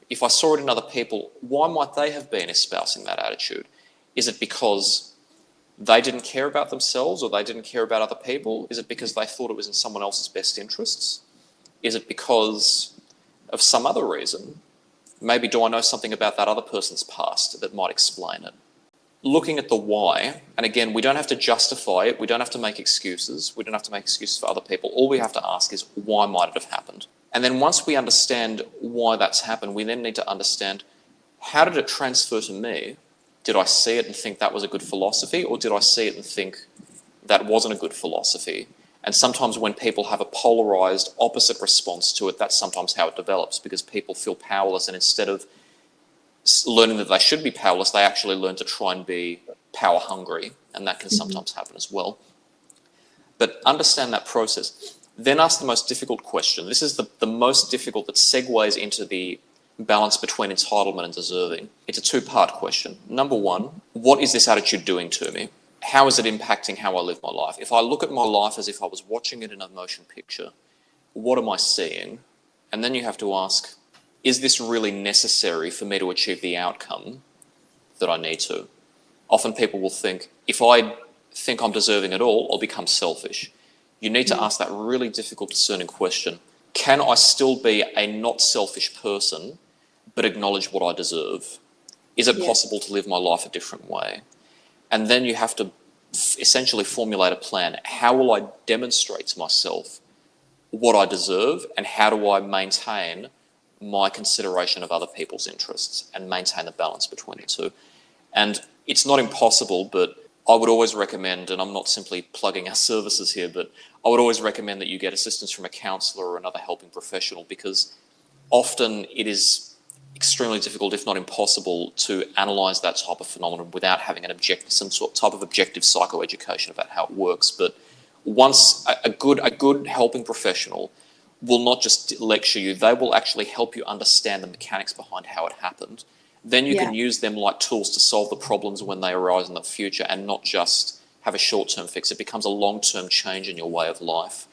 If I saw it in other people, why might they have been espousing that attitude? Is it because they didn't care about themselves, or they didn't care about other people? Is it because they thought it was in someone else's best interests? Is it because of some other reason? Maybe do I know something about that other person's past that might explain it? Looking at the why, and again, we don't have to justify it, we don't have to make excuses, we don't have to make excuses for other people. All we have to ask is, why might it have happened? And then once we understand why that's happened, we then need to understand, how did it transfer to me? Did I see it and think that was a good philosophy, or did I see it and think that wasn't a good philosophy? And sometimes when people have a polarized opposite response to it, that's sometimes how it develops, because people feel powerless, and instead of learning that they should be powerless, they actually learn to try and be power hungry, and that can sometimes happen as well. But understand that process. Then ask the most difficult question. This is the most difficult, that segues into the balance between entitlement and deserving. It's a two-part question. Number one, what is this attitude doing to me? How is it impacting how I live my life? If I look at my life as if I was watching it in a motion picture, what am I seeing? And then you have to ask, is this really necessary for me to achieve the outcome that I need to? Often people will think, if I think I'm deserving at all, I'll become selfish. You need to ask that really difficult discerning question. Can I still be a not selfish person, but acknowledge what I deserve? Is it possible to live my life a different way? And then you have to essentially formulate a plan. How will I demonstrate to myself what I deserve, and how do I maintain my consideration of other people's interests and maintain the balance between the two? And it's not impossible, but I would always recommend, and I'm not simply plugging our services here, but I would always recommend that you get assistance from a counsellor or another helping professional, because often it is extremely difficult, if not impossible, to analyse that type of phenomenon without having some type of objective psychoeducation about how it works. But once a good helping professional will not just lecture you, they will actually help you understand the mechanics behind how it happened. Then you can use them like tools to solve the problems when they arise in the future, and not just have a short-term fix. It becomes a long-term change in your way of life.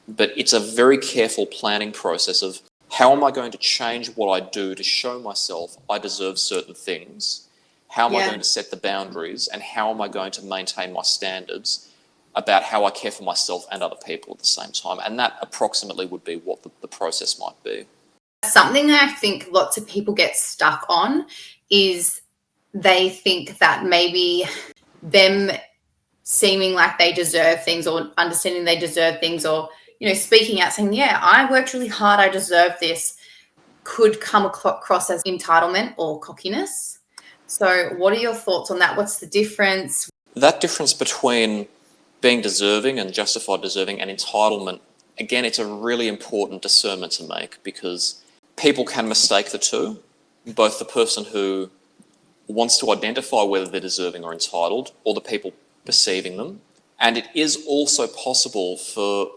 But it's a very careful planning process of, how am I going to change what I do to show myself I deserve certain things? How am I going to set the boundaries? And how am I going to maintain my standards? about how I care for myself and other people at the same time. And that approximately would be what the process might be. Something I think lots of people get stuck on is they think that maybe them seeming like they deserve things or understanding they deserve things or, speaking out saying, yeah, I worked really hard, I deserve this, could come across as entitlement or cockiness. So what are your thoughts on that? What's the difference? That difference between being deserving and justified deserving and entitlement, again, it's a really important discernment to make because people can mistake the two, both the person who wants to identify whether they're deserving or entitled or the people perceiving them. And it is also possible for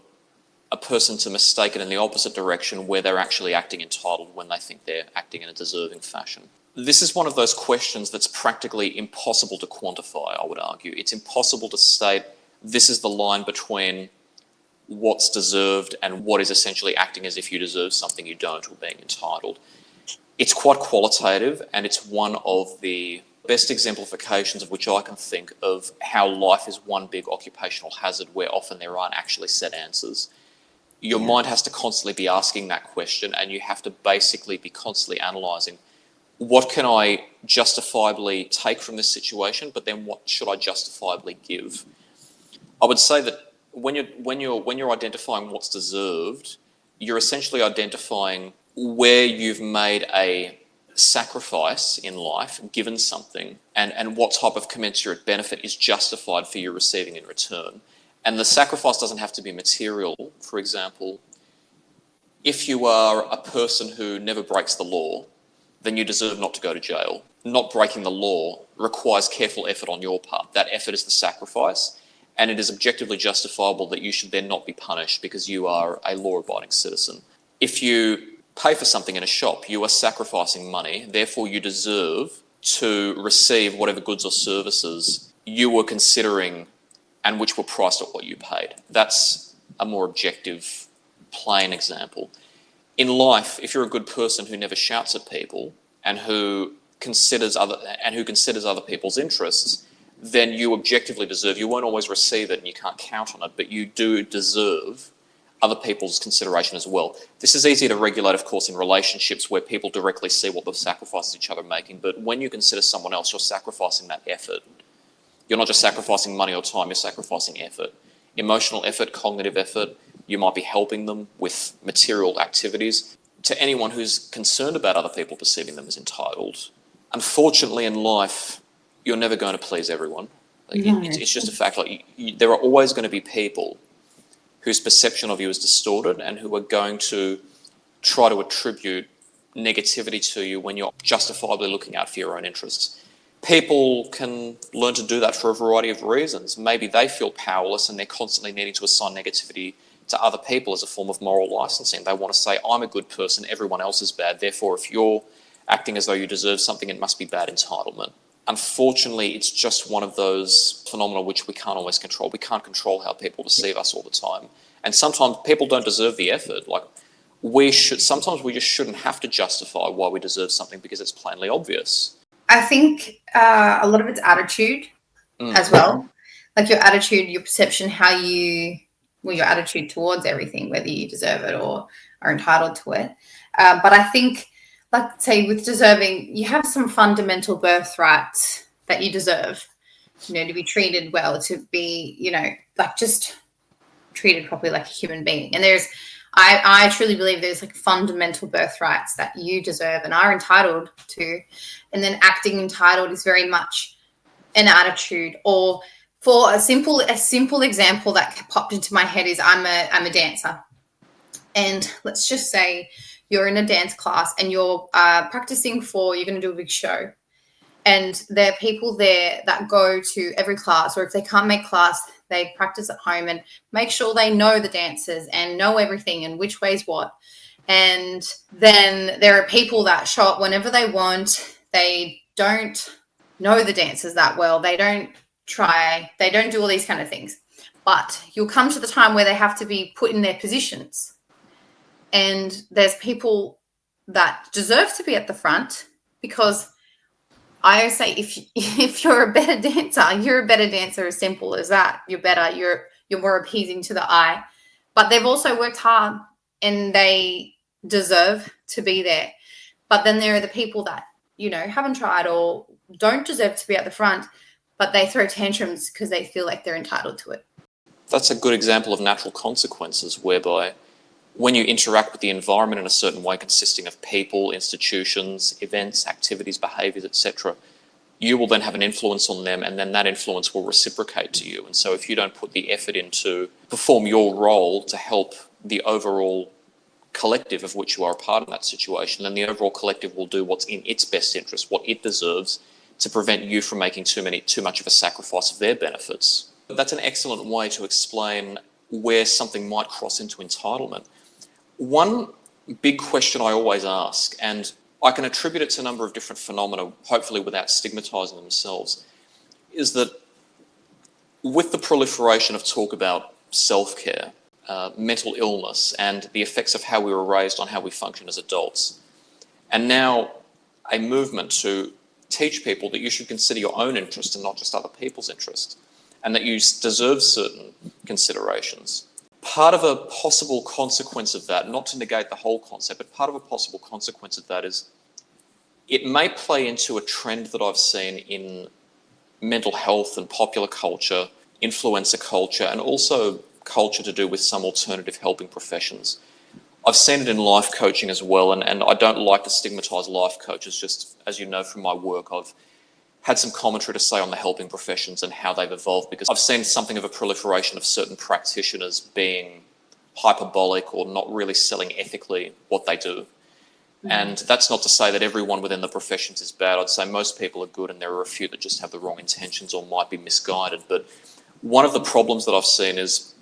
a person to mistake it in the opposite direction where they're actually acting entitled when they think they're acting in a deserving fashion. This is one of those questions that's practically impossible to quantify, I would argue. It's impossible to state this is the line between what's deserved and what is essentially acting as if you deserve something you don't or being entitled. It's quite qualitative, and it's one of the best exemplifications of which I can think of how life is one big occupational hazard where often there aren't actually set answers. Your mind has to constantly be asking that question, and you have to basically be constantly analysing what can I justifiably take from this situation, but then what should I justifiably give? I would say that when you're identifying what's deserved, you're essentially identifying where you've made a sacrifice in life, given something, and what type of commensurate benefit is justified for you receiving in return. And the sacrifice doesn't have to be material. For example, if you are a person who never breaks the law, then you deserve not to go to jail. Not breaking the law requires careful effort on your part. That effort is the sacrifice, and it is objectively justifiable that you should then not be punished because you are a law-abiding citizen. If you pay for something in a shop, you are sacrificing money, therefore you deserve to receive whatever goods or services you were considering and which were priced at what you paid. That's a more objective, plain example. In life, if you're a good person who never shouts at people and who considers other people's interests, then you objectively deserve. You won't always receive it and you can't count on it, but you do deserve other people's consideration as well. This is easier to regulate, of course, in relationships where people directly see what the sacrifices each other are making, but when you consider someone else, you're sacrificing that effort. You're not just sacrificing money or time, you're sacrificing effort. Emotional effort, cognitive effort, you might be helping them with material activities. To anyone who's concerned about other people perceiving them as entitled, unfortunately in life, you're never going to please everyone. It's just a fact. There are always going to be people whose perception of you is distorted and who are going to try to attribute negativity to you when you're justifiably looking out for your own interests. People can learn to do that for a variety of reasons. Maybe they feel powerless and they're constantly needing to assign negativity to other people as a form of moral licensing. They want to say, I'm a good person, everyone else is bad, therefore if you're acting as though you deserve something, it must be bad entitlement. Unfortunately, it's just one of those phenomena which we can't always control. We can't control how people perceive us all the time. And sometimes people don't deserve the effort. Sometimes we just shouldn't have to justify why we deserve something because it's plainly obvious. I think a lot of it's attitude as well. Like your attitude, your perception, your attitude towards everything, whether you deserve it or are entitled to it. But I think, like, say, with deserving, you have some fundamental birthrights that you deserve, to be treated well, to be, just treated properly like a human being. And I truly believe there's like fundamental birthrights that you deserve and are entitled to. And then acting entitled is very much an attitude. Or for a simple example that popped into my head is I'm a dancer. And let's just say you're in a dance class and you're practicing you're going to do a big show. And there are people there that go to every class, or if they can't make class, they practice at home and make sure they know the dances and know everything and which way's what. And then there are people that show up whenever they want. They don't know the dances that well. They don't try. They don't do all these kind of things. But you'll come to the time where they have to be put in their positions. And there's people that deserve to be at the front because I always say if you're a better dancer, you're a better dancer. As simple as that. You're better. You're more appeasing to the eye. But they've also worked hard and they deserve to be there. But then there are the people that, haven't tried or don't deserve to be at the front, but they throw tantrums because they feel like they're entitled to it. That's a good example of natural consequences, whereby when you interact with the environment in a certain way, consisting of people, institutions, events, activities, behaviours, etc., you will then have an influence on them, and then that influence will reciprocate to you. And so if you don't put the effort in to perform your role to help the overall collective of which you are a part in that situation, then the overall collective will do what's in its best interest, what it deserves, to prevent you from making too much of a sacrifice of their benefits. That's an excellent way to explain where something might cross into entitlement. One big question I always ask, and I can attribute it to a number of different phenomena, hopefully without stigmatising themselves, is that with the proliferation of talk about self-care, mental illness, and the effects of how we were raised on how we function as adults, and now a movement to teach people that you should consider your own interest and not just other people's interest, and that you deserve certain considerations. Part of a possible consequence of that, not to negate the whole concept, but part of a possible consequence of that is it may play into a trend that I've seen in mental health and popular culture, influencer culture, and also culture to do with some alternative helping professions. I've seen it in life coaching as well, and I don't like to stigmatise life coaches. Just as you know from my work, I've had some commentary to say on the helping professions and how they've evolved, because I've seen something of a proliferation of certain practitioners being hyperbolic or not really selling ethically what they do. And that's not to say that everyone within the professions is bad. I'd say most people are good, and there are a few that just have the wrong intentions or might be misguided. But one of the problems that I've seen is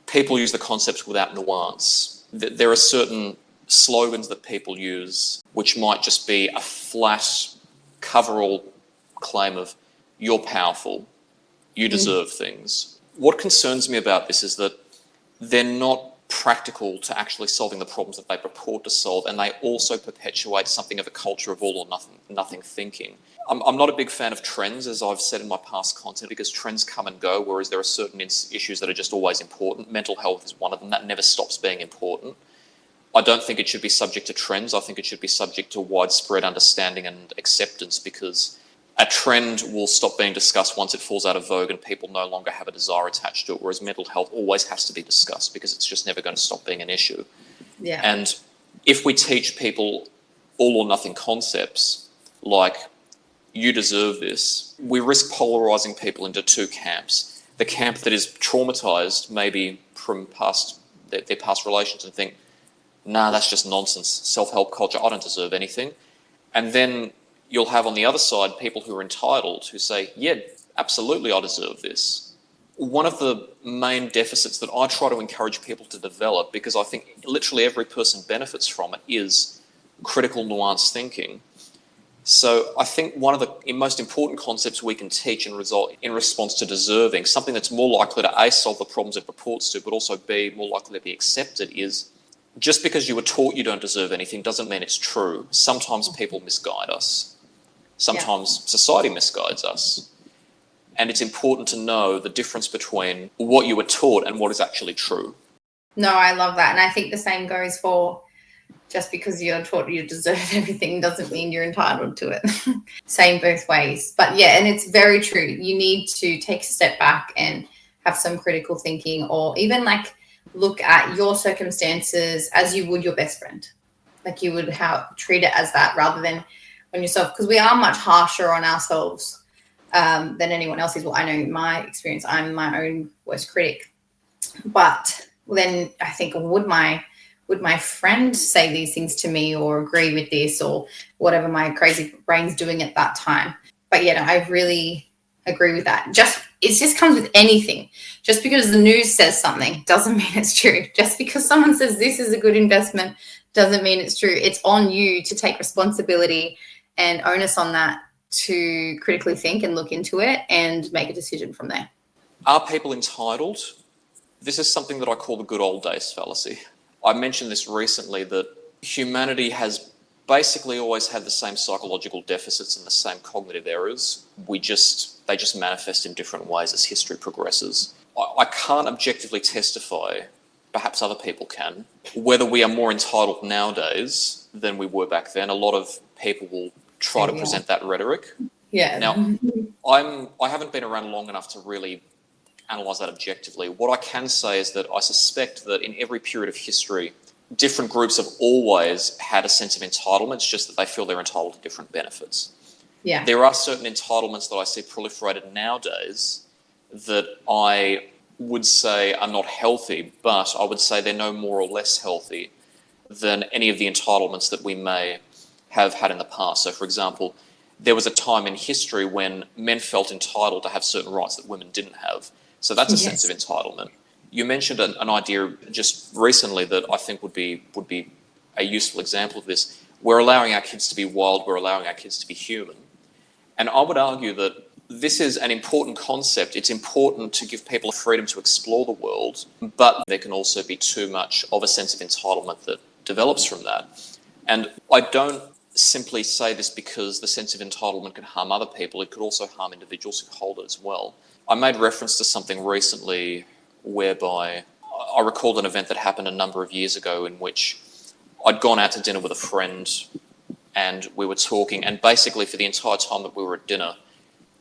people use the concepts without nuance. There are certain slogans that people use which might just be a flat coverall claim of you're powerful, you deserve things. What concerns me about this is that they're not practical to actually solving the problems that they purport to solve, and they also perpetuate something of a culture of all or nothing thinking. I'm not a big fan of trends, as I've said in my past content, because trends come and go, whereas there are certain issues that are just always important. Mental health is one of them. That never stops being important. I don't think it should be subject to trends. I think it should be subject to widespread understanding and acceptance, because a trend will stop being discussed once it falls out of vogue and people no longer have a desire attached to it, whereas mental health always has to be discussed because it's just never going to stop being an issue. Yeah. And if we teach people all or nothing concepts like you deserve this, we risk polarising people into two camps. The camp that is traumatised maybe from their past relations and think, nah, that's just nonsense, self-help culture, I don't deserve anything. And then you'll have on the other side people who are entitled who say, yeah, absolutely, I deserve this. One of the main deficits that I try to encourage people to develop, because I think literally every person benefits from it, is critical nuanced thinking. So I think one of the most important concepts we can teach in response to deserving, something that's more likely to A, solve the problems it purports to, but also B, more likely to be accepted, is just because you were taught you don't deserve anything doesn't mean it's true. Sometimes people misguide us. Sometimes society misguides us. And it's important to know the difference between what you were taught and what is actually true. No, I love that. And I think the same goes for just because you're taught you deserve everything doesn't mean you're entitled to it. Same both ways. But yeah, and it's very true. You need to take a step back and have some critical thinking, or even look at your circumstances as you would your best friend. Like you would treat it as that rather than on yourself, because we are much harsher on ourselves than anyone else is. Well, I know in my experience, I'm my own worst critic. But then I think, would my friend say these things to me or agree with this or whatever my crazy brain's doing at that time? But yeah, no, I really agree with that. It just comes with anything. Just because the news says something doesn't mean it's true. Just because someone says this is a good investment doesn't mean it's true. It's on you to take responsibility and onus on that, to critically think and look into it and make a decision from there. Are people entitled? This is something that I call the good old days fallacy. I mentioned this recently, that humanity has basically always had the same psychological deficits and the same cognitive errors. They just manifest in different ways as history progresses. I can't objectively testify, perhaps other people can, whether we are more entitled nowadays than we were back then. A lot of people will try to present that rhetoric. Yeah. Now, I haven't been around long enough to really analyse that objectively. What I can say is that I suspect that in every period of history, different groups have always had a sense of entitlement. It's just that they feel they're entitled to different benefits. Yeah. There are certain entitlements that I see proliferated nowadays that I would say are not healthy, but I would say they're no more or less healthy than any of the entitlements that we may have had in the past. So, for example, there was a time in history when men felt entitled to have certain rights that women didn't have. So that's a sense of entitlement. You mentioned an idea just recently that I think would be a useful example of this. We're allowing our kids to be wild, we're allowing our kids to be human. And I would argue that this is an important concept. It's important to give people freedom to explore the world, but there can also be too much of a sense of entitlement that develops from that. And I don't simply say this because the sense of entitlement can harm other people. It could also harm individuals who hold it as well. I made reference to something recently whereby I recalled an event that happened a number of years ago in which I'd gone out to dinner with a friend and we were talking, and basically for the entire time that we were at dinner,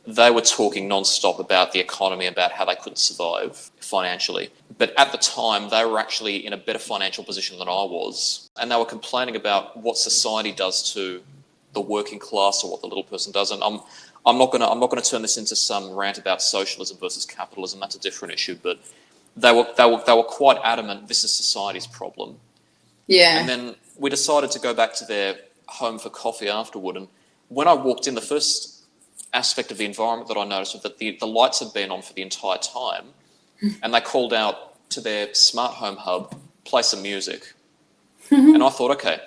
they were talking non-stop about the economy, about how they couldn't survive financially. But at the time, they were actually in a better financial position than I was, and they were complaining about what society does to the working class or what the little person does. And I'm not going to turn this into some rant about socialism versus capitalism. That's a different issue. But they were quite adamant this is society's problem. Yeah. And then we decided to go back to their home for coffee afterward. And when I walked in, the first aspect of the environment that I noticed was that the lights had been on for the entire time, and they called out to their smart home hub, play some music. And I thought, okay,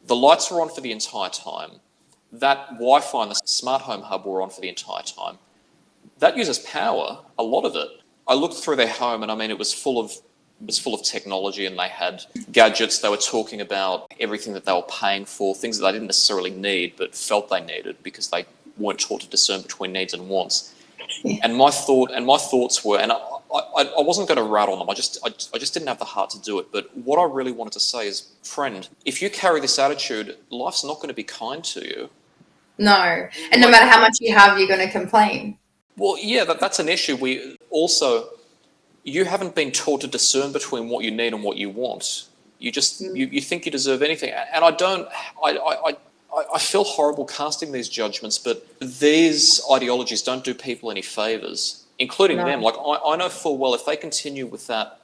the lights were on for the entire time. That Wi-Fi and the smart home hub were on for the entire time. That uses power, a lot of it. I looked through their home, and I mean, it was full of technology, and they had gadgets. They were talking about everything that they were paying for, things that they didn't necessarily need but felt they needed because they weren't taught to discern between needs and wants. And my thoughts were, and I wasn't going to rat on them. I just didn't have the heart to do it. But what I really wanted to say is, friend, if you carry this attitude, life's not going to be kind to you. No, and no matter how much you have, you're going to complain. Well, yeah, that's an issue. You haven't been taught to discern between what you need and what you want. You just you think you deserve anything, and I feel horrible casting these judgments, but these ideologies don't do people any favors, including them. Like I know full well if they continue with that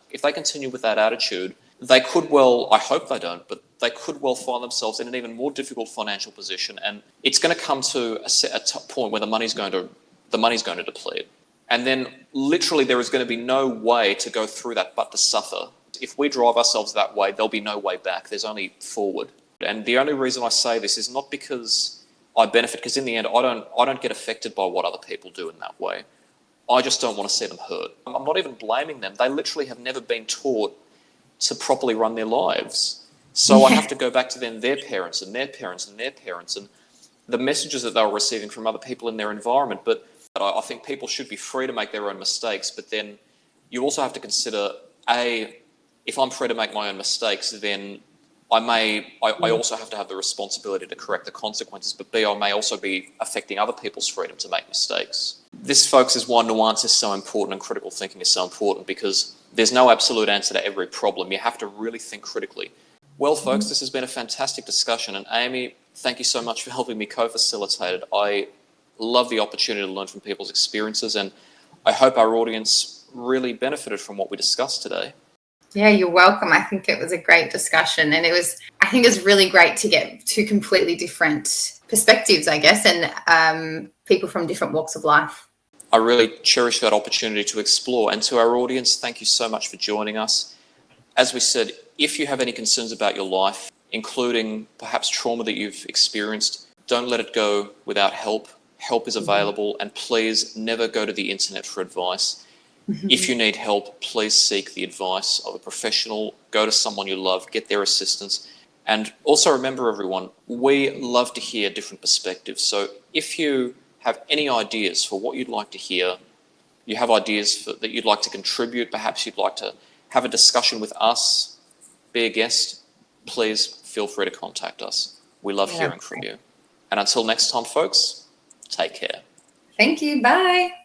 attitude, they could well, I hope they don't, but they could well find themselves in an even more difficult financial position, and it's going to come to a point where the money's going to deplete. And then literally there is going to be no way to go through that but to suffer. If we drive ourselves that way, there'll be no way back. There's only forward. And the only reason I say this is not because I benefit, because in the end, I don't get affected by what other people do in that way. I just don't want to see them hurt. I'm not even blaming them. They literally have never been taught to properly run their lives. So I have to go back to then their parents and their parents and their parents and the messages that they were receiving from other people in their environment. But I think people should be free to make their own mistakes, but then you also have to consider, A, if I'm free to make my own mistakes, then I also have to have the responsibility to correct the consequences, but B, I may also be affecting other people's freedom to make mistakes. This, folks, is why nuance is so important and critical thinking is so important, because there's no absolute answer to every problem. You have to really think critically. Well, folks, this has been a fantastic discussion, and Amey, thank you so much for helping me co-facilitate it. I love the opportunity to learn from people's experiences, and I hope our audience really benefited from what we discussed today. Yeah, you're welcome. I think it was a great discussion, and I think it's really great to get two completely different perspectives, I guess, and people from different walks of life. I really cherish that opportunity to explore. And to our audience, thank you so much for joining us. As we said, if you have any concerns about your life, including perhaps trauma that you've experienced, don't let it go without help. Help is available, and please never go to the internet for advice. If you need help, please seek the advice of a professional. Go to someone you love, get their assistance. And also remember, everyone, we love to hear different perspectives. So if you have any ideas for what you'd like to hear, you have ideas that you'd like to contribute, perhaps you'd like to have a discussion with us, be a guest, please feel free to contact us. We love hearing from you. And until next time, folks, take care. Thank you. Bye.